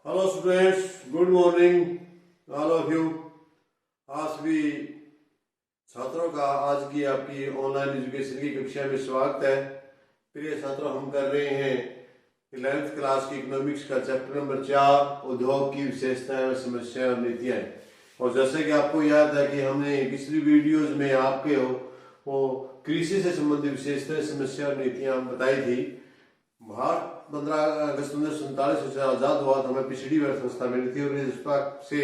Hello students, good morning all of you. आज सभी छात्रों का आज की आपकी ऑनलाइन एजुकेशन की कक्षा में स्वागत है। प्रिय छात्रों, हम कर रहे हैं 11th क्लास की इकोनॉमिक्स का चैप्टर नंबर 4, उद्योग की विशेषताएं, समस्याएं और नीतियां। और जैसे कि आपको याद है कि हमने पिछली वीडियोज में आपके वो कृषि से संबंधित विशेषताएं, समस्या और नीतियां बताई थी। भारत 15 अगस्त 1947 से आजाद हुआ तो हमें पिछड़ी अर्थव्यवस्था मिली थी और इस से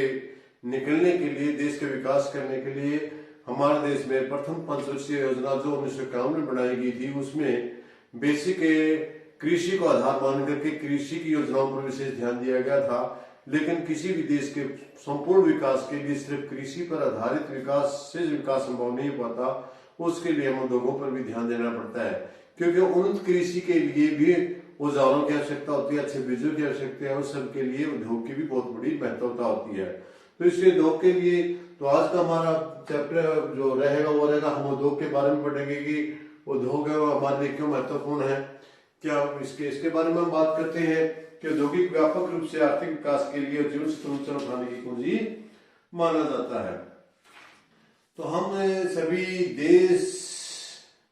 निकलने के लिए, देश के विकास करने के लिए हमारे देश में प्रथम पंचवर्षीय योजना जो 1951 में बनाई गई थी, उसमें बेसिक कृषि को आधार मान करके कृषि की योजनाओं पर विशेष ध्यान दिया गया था। लेकिन किसी भी देश के संपूर्ण विकास के लिए सिर्फ कृषि पर आधारित विकास से विकास संभव नहीं पाता, उसके लिए हम उद्योगों पर भी ध्यान देना पड़ता है, क्योंकि उन्नत कृषि के लिए भी औजारों की आवश्यकता होती है, अच्छे बीजों की आवश्यकता है, उस सब के लिए उद्योग की भी बहुत बड़ी महत्वता होती है। तो इसलिए उद्योग के लिए तो आज का हमारा चैप्टर जो रहेगा वो रहेगा, हम उद्योग के बारे में पढ़ेंगे कि उद्योग है वो हमारे लिए क्यों महत्वपूर्ण है, क्या इसके बारे में हम बात करते हैं कि औद्योगिक व्यापक रूप से आर्थिक विकास के लिए जीवन स्तर उठाने की कुंजी माना जाता है। तो हम सभी देश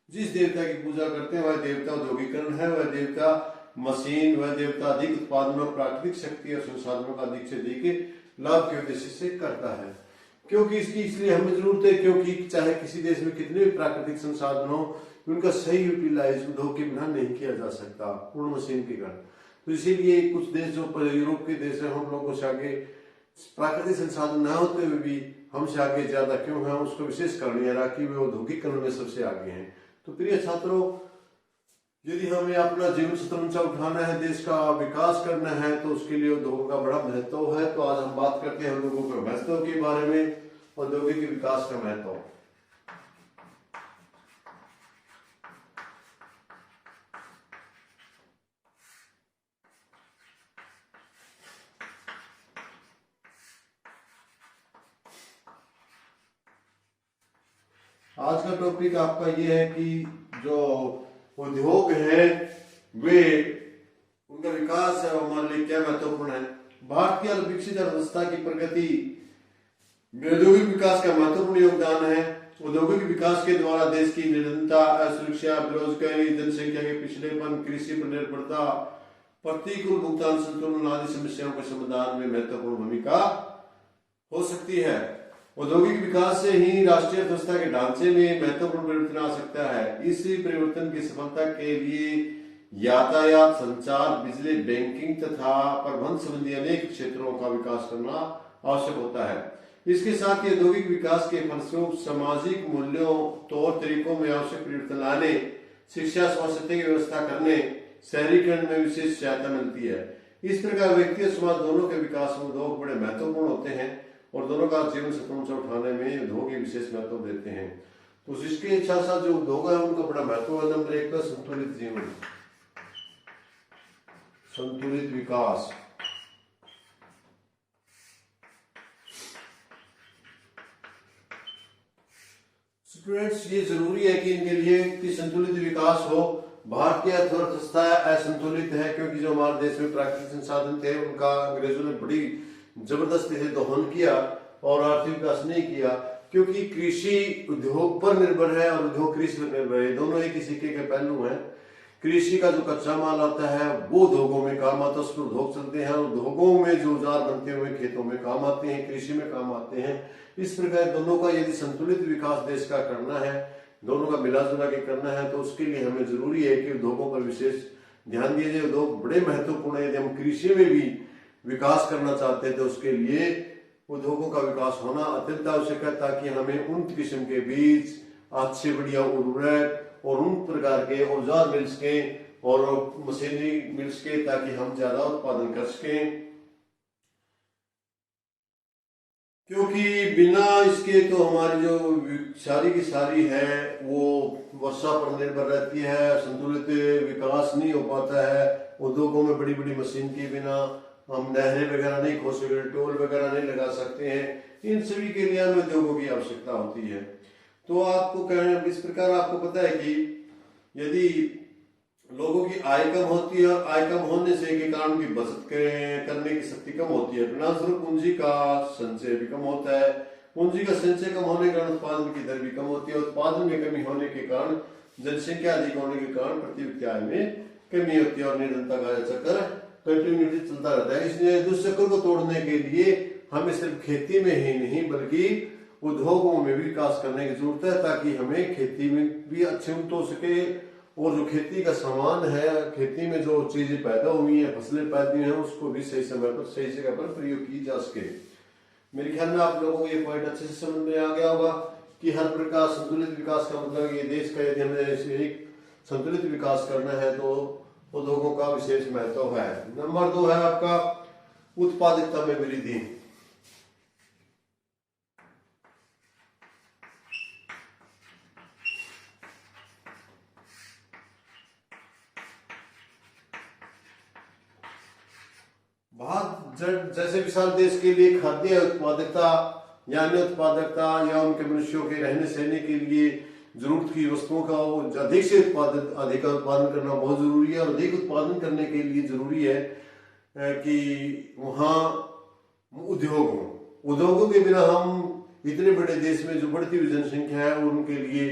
जिस देवता की पूजा करते हैं वह देवता औद्योगिकरण है, वह देवता मशीन, वह देवता अधिक उत्पादन और प्राकृतिक शक्ति और संसाधनों का अधिक से अधिक लाभ के उद्देश्य से करता है। क्योंकि इसकी इसलिए हमें जरूरत है, क्योंकि चाहे किसी देश में कितने भी प्राकृतिक संसाधन हो, उनका सही यूटिलाइज उद्योग के बिना नहीं किया जा सकता पूर्ण मशीन के कारण। तो इसीलिए कुछ देश जो यूरोप के देश है, हम लोगों से आगे प्राकृतिक संसाधन न होते हुए भी हमसे आगे ज्यादा क्यों है, उसका विशेष कारण यह रहा कि वे औद्योगिकरण में सबसे आगे हैं। तो प्रिय छात्रों, यदि हमें अपना जीवन स्तर ऊंचा उठाना है, देश का विकास करना है, तो उसके लिए उद्योगों का बड़ा महत्व है। तो आज हम बात करते हैं उद्योगों के महत्व के बारे में, औद्योगिक विकास का महत्व। आज का टॉपिक आपका ये है कि जो उद्योग है वे उनका विकास है हमारे लिए क्या महत्वपूर्ण है। भारत की विकसित अर्थव्यवस्था की प्रगति में औद्योगिक विकास का महत्वपूर्ण योगदान है। औद्योगिक विकास के द्वारा देश की निरंतरता, असुरक्षा, बेरोजगारी, जनसंख्या के पिछड़ेपन, कृषि पर निर्भरता, प्रतिकूल भुगतान संतुलन आदि समस्याओं के समाधान में महत्वपूर्ण भूमिका हो सकती है। औद्योगिक विकास से ही राष्ट्रीय अर्थव्यवस्था के ढांचे में महत्वपूर्ण परिवर्तन आ सकता है। इसी परिवर्तन की सफलता के लिए यातायात, संचार, बिजली, बैंकिंग तथा प्रबंध संबंधी अनेक क्षेत्रों का विकास करना आवश्यक होता है। इसके साथ ही औद्योगिक विकास के फलस्वरूप सामाजिक मूल्यों, तौर तरीकों में आवश्यक परिवर्तन लाने, शिक्षा, स्वास्थ्य की व्यवस्था करने, शहरीकरण में विशेष सहायता मिलती है। इस प्रकार व्यक्ति और समाज दोनों के विकास में उद्योग बड़े महत्वपूर्ण होते हैं और दोनों का जीवन स्तर ऊंचा उठाने में उद्योग की विशेष महत्व देते हैं। तो इसके साथ साथ जो उद्योग है उनका बड़ा महत्व है। नंबर 1 का संतुलित जीवन, संतुलित विकास। स्टूडेंट्स, ये जरूरी है कि इनके लिए कि संतुलित विकास हो। भारत की अर्थव्यवस्था असंतुलित है क्योंकि जो हमारे देश में प्राकृतिक संसाधन थे उनका अंग्रेजों ने बड़ी जबरदस्ती से दोहन किया और आर्थिक विकास नहीं किया, क्योंकि कृषि उद्योग पर निर्भर है और उद्योग कृषि पर निर्भर है। दोनों एक ही सिक्के के पहलू हैं। कृषि का जो कच्चा माल आता है वो उद्योगों में काम आता है, उस पर उद्योग चलते हैं, और उद्योगों में जो औजार बनते हुए खेतों में काम आते हैं, कृषि में काम आते हैं। इस प्रकार दोनों का यदि संतुलित विकास देश का करना है, दोनों का मिला जुला के करना है, तो उसके लिए हमें जरूरी है कि उद्योगों पर विशेष ध्यान दिया जाए। उद्योग बड़े महत्वपूर्ण है। यदि हम कृषि में भी विकास करना चाहते हैं तो उसके लिए उद्योगों का विकास होना अत्यंत आवश्यक है, ताकि हमें उन किस्म के बीज, अच्छे बढ़िया उर्वरक और उन प्रकार के औजार मिल सके और मशीनरी मिल सके, ताकि हम ज्यादा उत्पादन कर सकें। क्योंकि बिना इसके तो हमारी जो सारी की सारी है वो वर्षा पर निर्भर रहती है, संतुलित विकास नहीं हो पाता है। उद्योगों में बड़ी बड़ी मशीन के बिना हम नहरें वगैरह नहीं खोल सकते, टोल वगैरह नहीं लगा सकते हैं। इन सभी के लिए हमें उद्योगों की आवश्यकता होती है। तो आपको कहना इस प्रकार, आपको पता है कि यदि लोगों की आय कम होती है और आय कम होने से के कारण की बचत करने की शक्ति कम होती है। परिणामस्वरूप पूंजी का संचय भी कम होता है। पूंजी का संचय कम होने के कारण उत्पादन की दर भी कम होती है। उत्पादन में कमी होने के कारण जनसंख्या अधिक होने के कारण प्रति व्यक्ति आय में कमी होती है और निर्धनता का चक्कर कंटिन्यूटी चलता रहता है। इसलिए दुष्ट चक्र को तोड़ने के लिए हमें सिर्फ खेती में ही नहीं बल्कि उद्योगों में भी विकास करने की जरूरत है, ताकि हमें खेती में भी अच्छे उन्नत हो सके और जो खेती का सामान है, खेती में जो चीजें पैदा हुई है, फसलें पैदा हुई हैं, उसको भी सही समय पर सही जगह पर प्रयोग की जा सके। मेरे ख्याल में आप लोगों को ये पॉइंट अच्छे से समझ में आ गया होगा कि हर प्रकार संतुलित विकास का मतलब ये देश का यदि हमें एक संतुलित विकास करना है तो उद्योगों का विशेष महत्व है। नंबर 2 है आपका उत्पादकता में वृद्धि। जैसे विशाल देश के लिए खाद्य उत्पादकता या अन्य उत्पादकता या उनके मनुष्यों के रहने सहने के लिए जरूरत की वस्तुओं का अधिक से उत्पादन करना बहुत जरूरी है। और अधिक उत्पादन करने के लिए जरूरी है कि वहाँ उद्योगों के बिना हम इतने बड़े देश में जो बढ़ती हुई जनसंख्या है उनके लिए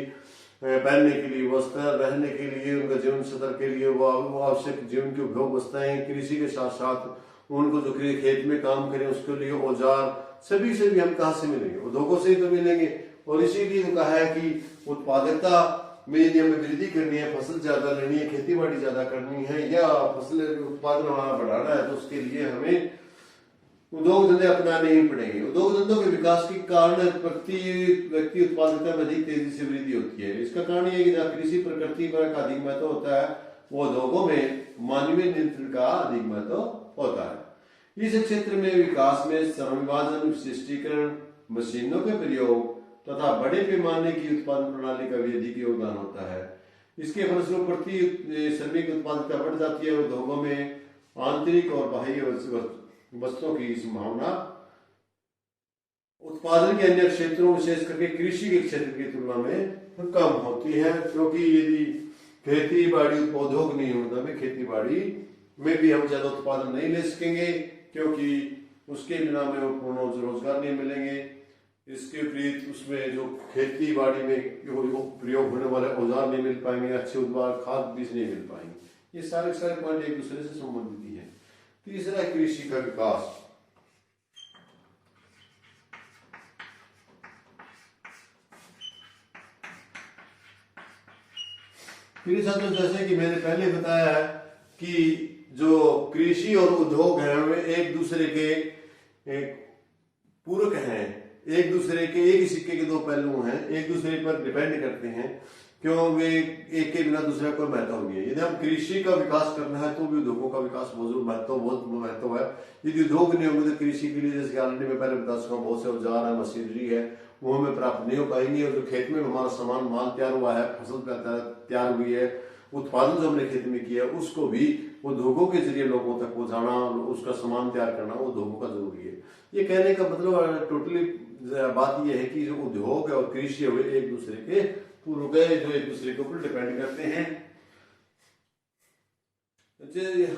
पहनने के लिए वस्त्र, रहने के लिए, उनका जीवन स्तर के लिए वो आवश्यक जीवन की उपभोग वस्तुएं, कृषि के साथ साथ उनको जो खेत में काम करें उसके लिए औजार, सभी से भी हम कहाँ से मिलेंगे? उद्योगों से ही तो मिलेंगे। और इसीलिए कहा है कि उत्पादकता में यदि हमें वृद्धि करनी है, फसल ज्यादा लेनी है, खेती बाड़ी ज्यादा करनी है या फसल उत्पादन हमारा बढ़ाना है, तो उसके लिए हमें उद्योग धंधे अपनाने ही पड़ेंगे। उद्योग धंधों के विकास के कारण प्रति व्यक्ति उत्पादकता में अधिक तेजी से वृद्धि होती है। इसका कारण यह कि जहाँ कृषि प्रकृति का अधिक महत्व होता है, वो उद्योगों में मानवीय नियंत्रण का अधिक महत्व होता है। इस क्षेत्र में विकास में श्रम विभाजन, विशिष्टीकरण, मशीनों के प्रयोग तथा बड़े पैमाने की उत्पादन प्रणाली का भी अधिक योगदान होता है। इसके फलस्वरूप प्रति श्रमिक उत्पादकता बढ़ जाती है। उद्योगों में आंतरिक और बाह्य वस्तुओं की संभावना उत्पादन के अन्य क्षेत्रों, विशेष करके कृषि के क्षेत्र की तुलना में कम होती है, क्योंकि यदि खेती बाड़ी उद्योग नहीं होता में खेती बाड़ी में भी हम ज्यादा उत्पादन नहीं ले सकेंगे, क्योंकि उसके बिना में पूर्ण रोजगार नहीं मिलेंगे। इसके विपरीत उसमें जो खेती बाड़ी में प्रयोग होने वाले औजार नहीं मिल पाएंगे, अच्छे उत्पाद खाद बीज नहीं मिल पाएंगे। ये सारे पॉइंट एक दूसरे से संबंधित ही है। तीसरा कृषि का विकास। प्रिय छात्रों, जैसे कि मैंने पहले बताया है कि जो कृषि और उद्योग है वे एक दूसरे के पूरक हैं, एक दूसरे के एक ही सिक्के के दो पहलू हैं, एक दूसरे पर डिपेंड करते हैं। क्यों? वे एक के बिना दूसरे को महत्व नहीं है। यदि हम कृषि का विकास करना है तो भी उद्योगों का विकास बहुत महत्व है। यदि उद्योग नहीं होंगे तो कृषि के लिए, जैसे ऑलरेडी मैं पहले बता चुका हूँ, बहुत से औजार है, मशीनरी है, वो हमें प्राप्त नहीं हो पाएंगी। और जो खेत में हमारा सामान माल तैयार हुआ है, फसल तैयार हुई है, उत्पादन जो हमने खेत में किया उसको भी उद्योगों के जरिए लोगों तक पहुंचाना, उसका सामान तैयार करना उद्योगों का जरूरी है। ये कहने का मतलब टोटली बात यह है कि जो उद्योग है और कृषि है वे एक दूसरे के पूर्वक है, जो एक दूसरे के ऊपर डिपेंड करते हैं।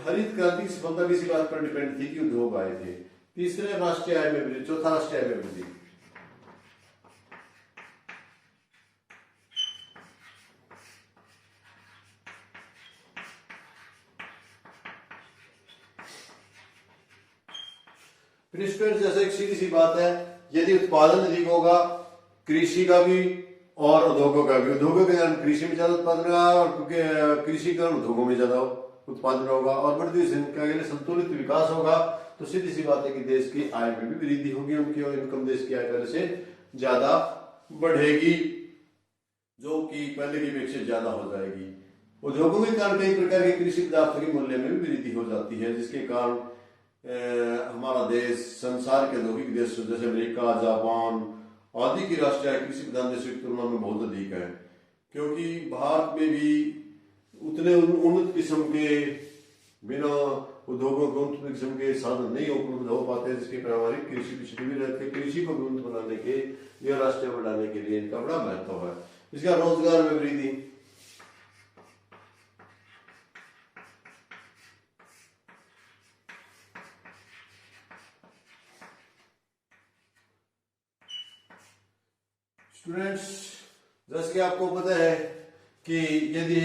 हरित क्रांति की सफलता भी इसी बात पर डिपेंड थी कि उद्योग आए थे। तीसरे राष्ट्रीय आय में वृद्धि, चौथा राष्ट्रीय आय में वृद्धि। जैसे एक सीधी सी बात है, यदि उत्पादन अधिक होगा कृषि का भी और उद्योगों का भी, उद्योगों के कारण कृषि में ज्यादा उत्पादन होगा और कृषि के कारण उद्योगों में ज्यादा उत्पादन होगा और बढ़ती संख्या के लिए संतुलित विकास होगा, तो सीधी सी बात है कि देश की आय में भी वृद्धि होगी, उनकी इनकम देश की आय पहले से ज्यादा बढ़ेगी, जो कि पहले की अपेक्षा ज्यादा हो जाएगी। उद्योगों के कारण कई प्रकार के कृषि पदार्थों के मूल्य में भी वृद्धि हो जाती है, जिसके कारण हमारा देश संसार के औद्योगिक देशों जैसे अमेरिका, जापान आदि की राष्ट्रीय कृषि प्रधान देशों की तुलना में बहुत अधिक है, क्योंकि भारत में भी उतने उन्नत किस्म के बिना उद्योगों के उन्नत किस्म के साधन नहीं उपलब्ध हो पाते, जिसके परिणाम कृषि पिछड़ी भी रहते। कृषि को उन्नत बनाने के लिए, राष्ट्रीय बढ़ाने के लिए इनका बड़ा महत्व है। इसका रोजगार में वृद्धि, स्टूडेंट्स, जैसे कि आपको पता है कि यदि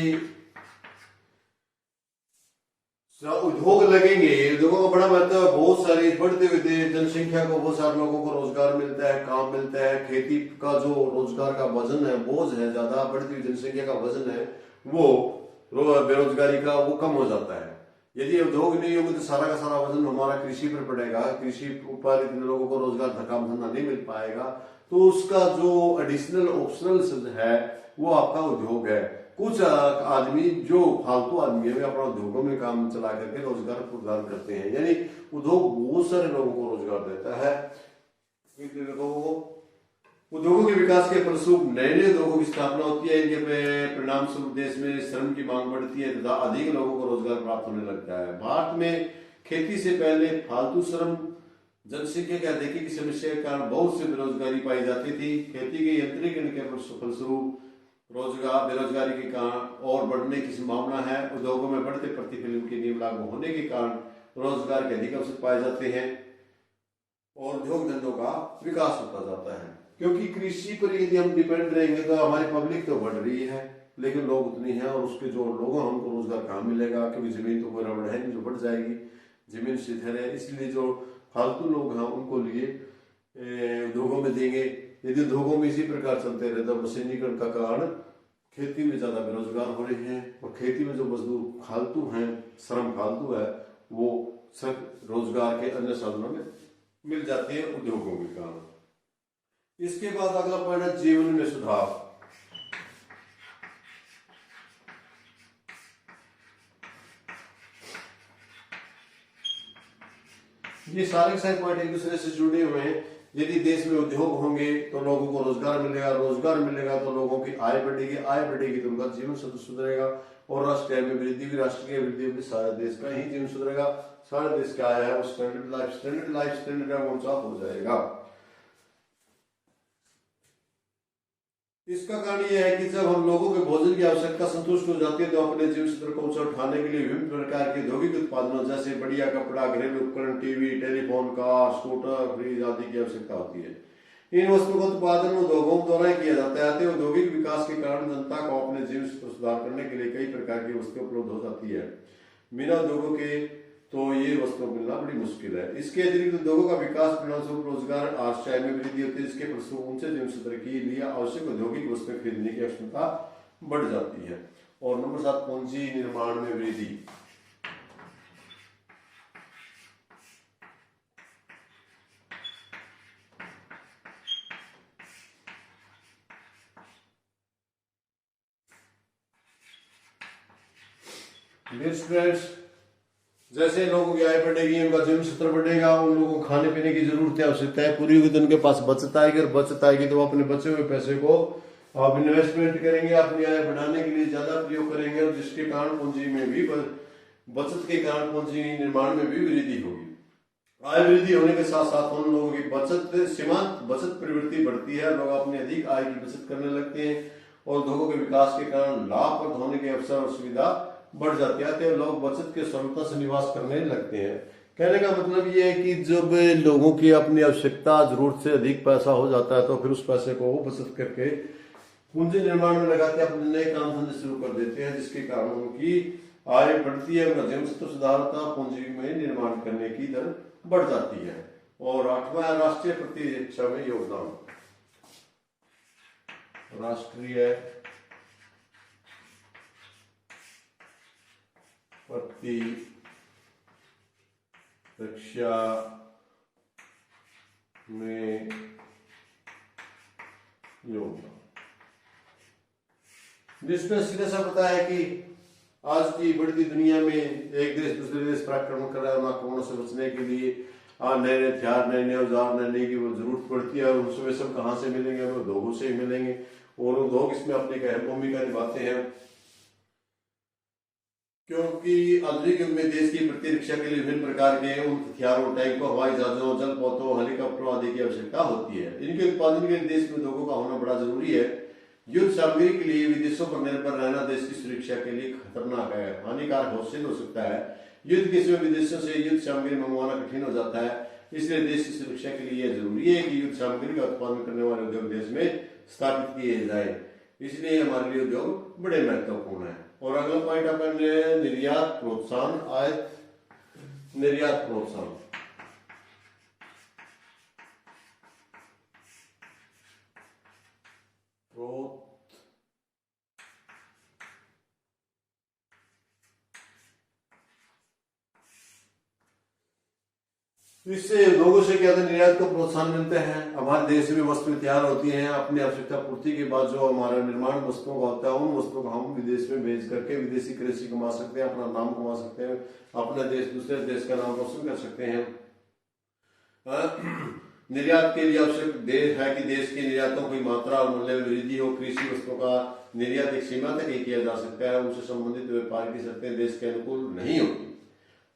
उद्योग लगेंगे, उद्योगों का बड़ा महत्व है। बहुत सारी बढ़ते हुए जनसंख्या को बहुत सारे लोगों को रोजगार मिलता है, काम मिलता है। खेती का जो रोजगार का वजन है, बोझ है, ज्यादा बढ़ती हुई जनसंख्या का वजन है, वो बेरोजगारी का वो कम हो जाता है। यदि उद्योग नहीं होंगे तो सारा का सारा वजन हमारा कृषि पर पड़ेगा। कृषि पर इतने लोगों को रोजगार काम धंधा नहीं मिल पाएगा, तो उसका जो एडिशनल ऑप्शनल है वो आपका उद्योग है। कुछ आदमी जो फालतू आदमी है वे अपना उद्योगों में काम चला करके रोजगार प्रदान करते हैं। यानी उद्योग बहुत सारे लोगों को रोजगार देता है। उद्योगों के विकास के फलस्वरूप नए नए उद्योगों की स्थापना होती है। इनके परिणाम स्वरूप देश में श्रम की मांग बढ़ती है तथा अधिक लोगों को रोजगार प्राप्त होने लगता है। भारत में खेती से पहले फालतू श्रम, जनसंख्या की अधिकी की समस्या के कारण बहुत से बेरोजगारी पाई जाती थी। खेती के यंत्रीकरण के फलस्वरूप बेरोजगारी के कारण और बढ़ने की संभावना है। उद्योगों में बढ़ते प्रतिफलन के नियम लागू होने के कारण रोजगार के अधिक अवसर पाए जाते हैं और उद्योग धंधों का विकास होता जाता है। क्योंकि कृषि पर यदि हम डिपेंड रहेंगे तो हमारी पब्लिक तो बढ़ रही है, लेकिन लोग उतनी है और उसके जो लोगों हमको रोजगार कहाँ मिलेगा, क्योंकि जमीन तो कोई रबड़ है नहीं जो बढ़ जाएगी, जमीन शिथिल है। इसलिए जो फालतू लोग हैं उनको लिए उद्योगों में देंगे। यदि उद्योगों में इसी प्रकार चलते रहे तो मशीनीकरण का कारण खेती में ज्यादा बेरोजगार हो रहे हैं और खेती में जो मजदूर फालतू हैं, श्रम फालतू है, वो सब रोजगार के अन्य साधनों में मिल जाते हैं उद्योगों के कारण। इसके बाद अगला पॉइंट है जीवन में सुधार। ये सारे के सारे पॉइंट एक दूसरे से जुड़े हुए हैं। यदि देश में उद्योग होंगे तो लोगों को रोजगार मिलेगा, रोजगार मिलेगा तो लोगों की आय बढ़ेगी, आय बढ़ेगी तो उनका जीवन सुधरेगा और राष्ट्र की आय में वृद्धि भी, राष्ट्र की वृद्धि होगी, सारे देश का ही जीवन सुधरेगा। सारे देश का आय है, स्टैंडर्ड लाइफ स्टैंडर्ड है वो ऊंचा हो जाएगा। इसका कारण यह है कि जब हम लोगों के भोजन की आवश्यकता संतुष्ट हो जाती है तो अपने जीवन स्तर को ऊंचा उठाने के लिए विभिन्न प्रकार के औद्योगिक उत्पादनों जैसे बढ़िया कपड़ा, घरेलू उपकरण, TV, telephone, car, scooter, fridge आदि की आवश्यकता होती है। इन वस्तुओं का उत्पादन उद्योगों द्वारा किया जाता है। औद्योगिक विकास के कारण जनता को अपने जीवन स्तर सुधार करने के लिए कई प्रकार की वस्तुएं उपलब्ध हो जाती है। बिना उद्योगों के तो ये वस्तुएं मिलना बड़ी मुश्किल है। इसके अतिरिक्त उद्योगों का विकास परिणामस्वरूप रोजगार आय में वृद्धि होती है, जिसके फलस्वरूप ऊंचे जीवन स्तर के लिए आवश्यक औद्योगिक वस्तुएं खरीदने की क्षमता बढ़ जाती है। और नंबर 7, पूंजी निर्माण में वृद्धि। जैसे लोगों की आय बढ़ेगी, उनका जीवन स्तर बढ़ेगा, उन लोगों को खाने पीने की जरूरत है, आवश्यकता है पूरी होगी तो उनके पास बचत आएगी और बचत आएगी तो वो अपने बचे हुए पैसे को आप इन्वेस्टमेंट करेंगे, अपनी आय बढ़ाने के लिए ज्यादा प्रयोग करेंगे और जिसके कारण पूंजी में भी बचत के कारण पूंजी निर्माण में भी वृद्धि होगी। आय वृद्धि होने के साथ साथ उन लोगों की सीमांत बचत प्रवृत्ति बढ़ती है, लोग अपनी अधिक आय की बचत करने लगते हैं और उद्योगों के विकास के कारण लाभप्रद होने के अवसर और सुविधा बढ़ जाती है, लोग बचत के सरलता से निवास करने लगते हैं। कहने का मतलब ये है कि जब लोगों की अपनी आवश्यकता जरूरत से अधिक पैसा हो जाता है तो फिर उस पैसे को वो बचत करके पूंजी निर्माण में लगाते हैं, अपने नए काम धंधे शुरू कर देते हैं, जिसके कारण उनकी आय बढ़ती है, उनका जीवन स्तर सुधार होता है, पूंजी में निर्माण करने की दर बढ़ जाती है। और 8वां राष्ट्रीय प्रतिरक्षा में योगदान। राष्ट्रीय प्रतिरक्षा में योगदान, जिसमें सीधा सा पता है कि आज की बढ़ती दुनिया में एक देश दूसरे देश पर आक्रमण कर रहा है, आक्रमणों से बचने के लिए नए नए हथियार, नए नए औजार, नए नए की वो जरूरत पड़ती है और उसमें सब कहाँ से मिलेंगे? वो उद्योगों से ही मिलेंगे और उद्योग इसमें अपनी एक अहम भूमिका निभाते हैं, क्योंकि आधुनिक युग में देश की प्रतिरक्षा के लिए विभिन्न प्रकार के उन हथियारों, टैंकों, हवाई जहाजों, जलपोतों, हेलीकॉप्टरों आदि की आवश्यकता होती है। इनके उत्पादन के लिए देश में उद्योगों का होना बड़ा जरूरी है। युद्ध सामग्री के लिए विदेशों पर निर्भर रहना देश की सुरक्षा के लिए खतरनाक है, हानिकारक हो सकता है। युद्ध के समय विदेशों से युद्ध सामग्री मंगवाना कठिन हो जाता है। इसलिए देश की सुरक्षा के लिए जरूरी है कि युद्ध सामग्री का उत्पादन करने वाले उद्योग देश में स्थापित किए जाए। इसलिए हमारे लिए उद्योग बड़े महत्वपूर्ण है। और अगला पॉइंट अपन निर्यात प्रोत्साहन, आयात निर्यात प्रोत्साहन। इससे उद्योगों से क्या निर्यात को प्रोत्साहन मिलता है। हमारे देश में वस्तुएं तैयार होती हैं, अपनी आवश्यकता पूर्ति के बाद जो हमारा निर्माण वस्तुओं का होता है, उन वस्तुओं को हम विदेश में भेज करके विदेशी करेंसी कमा सकते हैं, अपना नाम कमा सकते हैं, अपना देश दूसरे देश का नाम रोशन कर सकते हैं। निर्यात के लिए आवश्यक देश है कि देश के निर्यातों की मात्रा और मूल्य में वृद्धि हो। कृषि वस्तुओं का निर्यात एक सीमा तक ही किया जा सकता है, उनसे संबंधित व्यापार की शर्तें देश के अनुकूल नहीं होती।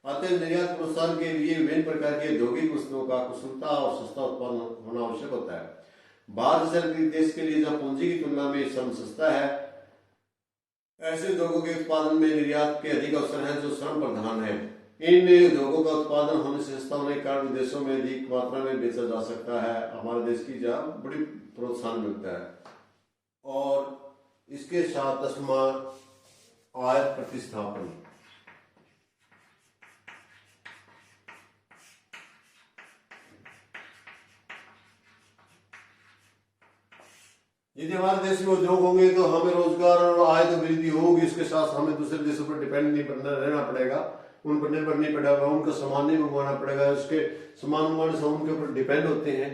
अतः निर्यात प्रोत्साहन के लिए विभिन्न प्रकार के औद्योगिक वस्तुओं का कुशलता और सस्ता उत्पादन होना आवश्यक होता है। बाहर से देश के लिए जहाँ पूंजी की तुलना में श्रम सस्ता है, ऐसे उद्योगों के उत्पादन में निर्यात के अधिक अवसर हैं जो श्रम प्रधान है। इन उद्योगों का उत्पादन होने से सस्ता होने के कारण विदेशों में अधिक मात्रा में बेचा जा सकता है। हमारे देश की जहाँ बड़ी प्रोत्साहन मिलता है। और इसके साथ 10वां आयात प्रतिस्थापन। यदि हमारे देश में उद्योग होंगे तो हमें रोजगार और आय तो वृद्धि होगी। इसके साथ हमें दूसरे देशों पर डिपेंड नहीं रहना पड़ेगा, उन पर निर्भर नहीं पड़ेगा, उनका सामान नहीं मंगवाना पड़ेगा। उसके सामान मंगवाने से उनके ऊपर डिपेंड होते हैं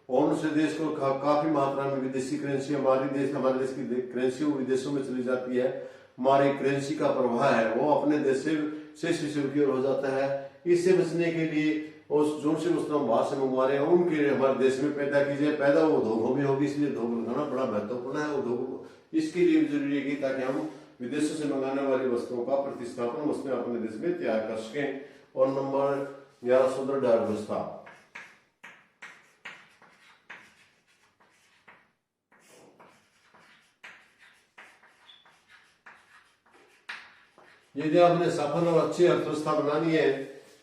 और उनसे देश को काफी मात्रा में विदेशी करेंसी हमारे देश की करेंसी विदेशों में चली जाती है। हमारी करेंसी का प्रवाह है वो अपने देश से की ओर हो जाता है। इससे बचने के लिए और जो से वस्तु हम बाहर से मंगवा रहे हैं उनके हमारे देश में पैदा कीजिए, पैदा वो उद्योगों में होगी। इसलिए उद्योग लगाना बड़ा महत्वपूर्ण है। उद्योग इसके लिए जरूरी है ताकि हम विदेशों से मंगाने वाली वस्तुओं का प्रतिस्थापन वस्तुएं अपने देश में तैयार कर सकें। और नंबर 11 सुदृढ़ अर्थव्यवस्था। यदि आपने सफल और अच्छी अर्थव्यवस्था बनानी है,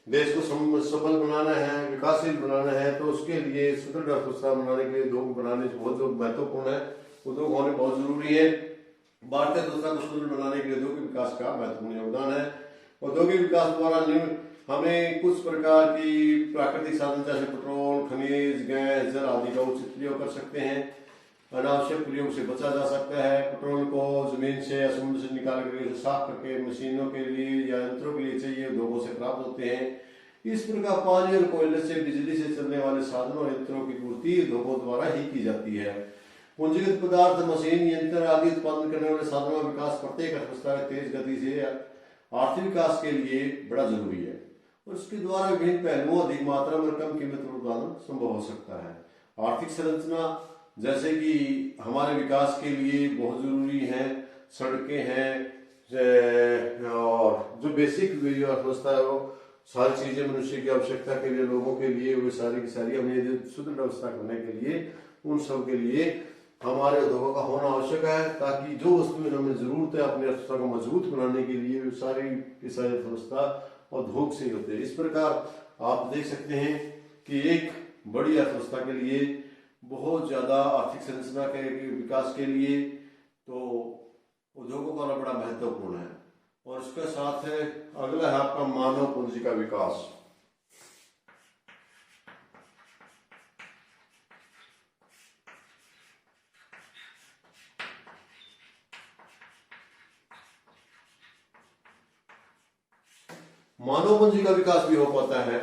देश को सफल बनाना है, विकासशील बनाना है, तो उसके लिए सुदृढ़ अर्थव्यवस्था बनाने के लिए उद्योग बनाने बहुत महत्वपूर्ण है। उद्योग होने बहुत जरूरी है। भारतीय अर्थव्यवस्था को सुदृढ़ बनाने के लिए औद्योगिक विकास का महत्वपूर्ण योगदान है। औद्योगिक विकास द्वारा हमें कुछ प्रकार की प्राकृतिक साधन जैसे पेट्रोल, खनिज, गैस, जल आदि का उचित प्रयोग कर सकते हैं। अनावश्यक प्रयोग से बचा जा सकता है। पेट्रोल को जमीन से या समुद्र से निकाल कर साफ करके मशीनों के लिए या यंत्रों के लिए चाहिए उद्योगों से प्राप्त होते हैं। इस प्रकार पानी और कोयले से बिजली से चलने वाले साधनों और यंत्रों की पूर्ति उद्योगों द्वारा ही की जाती है। पूंजीगत पदार्थ, मशीन, यंत्र आदि उत्पादन करने वाले साधनों का विकास प्रत्येक अर्थव्यवस्था के तेज गति से आर्थिक विकास के लिए बड़ा जरूरी है और उसके द्वारा विभिन्न पहलुओं अधिक मात्रा में कम कीमत पर उत्पादन संभव हो सकता है। आर्थिक संरचना जैसे कि हमारे विकास के लिए बहुत जरूरी है, सड़कें हैं और जो बेसिक अर्थव्यवस्था है वो सारी चीजें मनुष्य की आवश्यकता के लिए, लोगों के लिए, वो सारी की सारी हमें सुदृढ़ व्यवस्था करने के लिए उन सब के लिए हमारे उद्योगों का होना आवश्यक है, ताकि जो वस्तुएं हमें जरूरत है अपनी अर्थव्यवस्था को मजबूत बनाने के लिए सारी की सारी अर्थव्यवस्था उद्योग से ही होते हैं। इस प्रकार आप देख सकते हैं कि एक बड़ी अर्थव्यवस्था के लिए बहुत ज्यादा आर्थिक संरचना के विकास के लिए तो उद्योगों का बड़ा महत्वपूर्ण है। और इसके साथ है अगला है आपका मानव पूंजी का विकास। मानव पूंजी का विकास भी हो पाता है,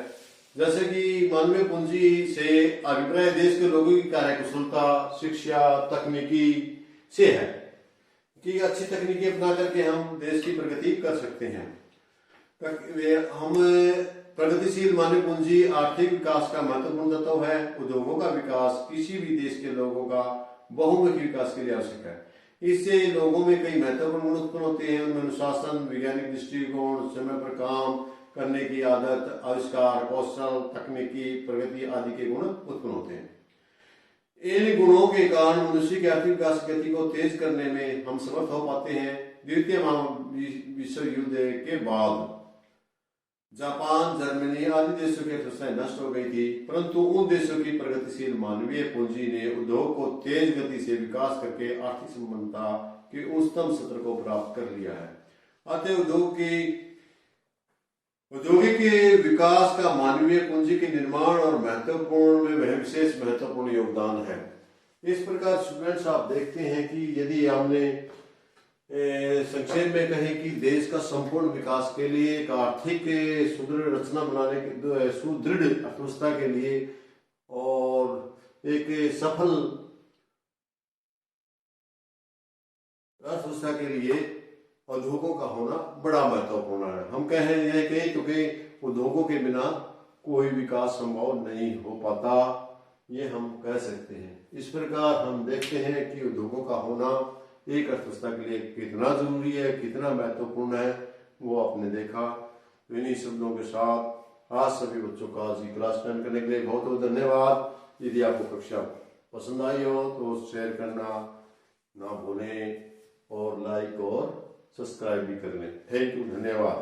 जैसे कि मानवीय पूंजी से अभिप्राय देश के लोगों की कार्यकुशलता, शिक्षा, तकनीकी से है कि अच्छी तकनीकी अपना करके हम देश की प्रगति कर सकते हैं। हम प्रगतिशील मानवीय पूंजी आर्थिक विकास का महत्वपूर्ण तत्व है। उद्योगों का विकास किसी भी देश के लोगों का बहुमुखी विकास के लिए आवश्यक है। इससे लोगों में कई महत्वपूर्ण गुण उत्पन्न होते हैं। उनमें अनुशासन, वैज्ञानिक दृष्टिकोण, समय पर काम करने की आदत, आविष्कार, कौशल, तकनीकी प्रगति आदि के गुण उत्पन्न होते हैं। इन गुणों के कारण मनुष्य की आर्थिक विकास गति को तेज करने में हम समर्थ हो पाते हैं। द्वितीय विश्व युद्ध के बाद जापान, जर्मनी आदि देशों की अर्थव्यवस्थाएं नष्ट हो गई थी, परंतु उन देशों की प्रगतिशील मानवीय पूंजी ने उद्योग को तेज गति से विकास करके आर्थिक संपन्नता के उच्चतम स्तर को प्राप्त कर लिया है। अतः औद्योगिक विकास का मानवीय पूंजी के निर्माण और महत्वपूर्ण में वह विशेष महत्वपूर्ण योगदान है। इस प्रकार स्टूडेंट्स आप देखते हैं कि यदि हमने संक्षेप में कहें कि देश का संपूर्ण विकास के लिए एक आर्थिक सुदृढ़ रचना बनाने के सुदृढ़ अर्थव्यवस्था के लिए और एक सफल अर्थव्यवस्था के लिए उद्योगों का होना बड़ा महत्वपूर्ण है। हम कहें यह कहें क्योंकि उद्योगों के बिना कोई विकास संभव नहीं हो पाता, ये हम कह सकते हैं। इस प्रकार हम देखते हैं कि उद्योगों का होना एक अर्थव्यवस्था के लिए कितना जरूरी है, कितना महत्वपूर्ण है, वो आपने देखा। तो इन्हीं शब्दों के साथ आज सभी बच्चों का आज की क्लास अटेंड करने के लिए बहुत बहुत धन्यवाद। यदि आपको कक्षा पसंद आई हो तो शेयर करना ना भूलें और लाइक और सब्सक्राइब भी कर लें। थैंक यू, धन्यवाद।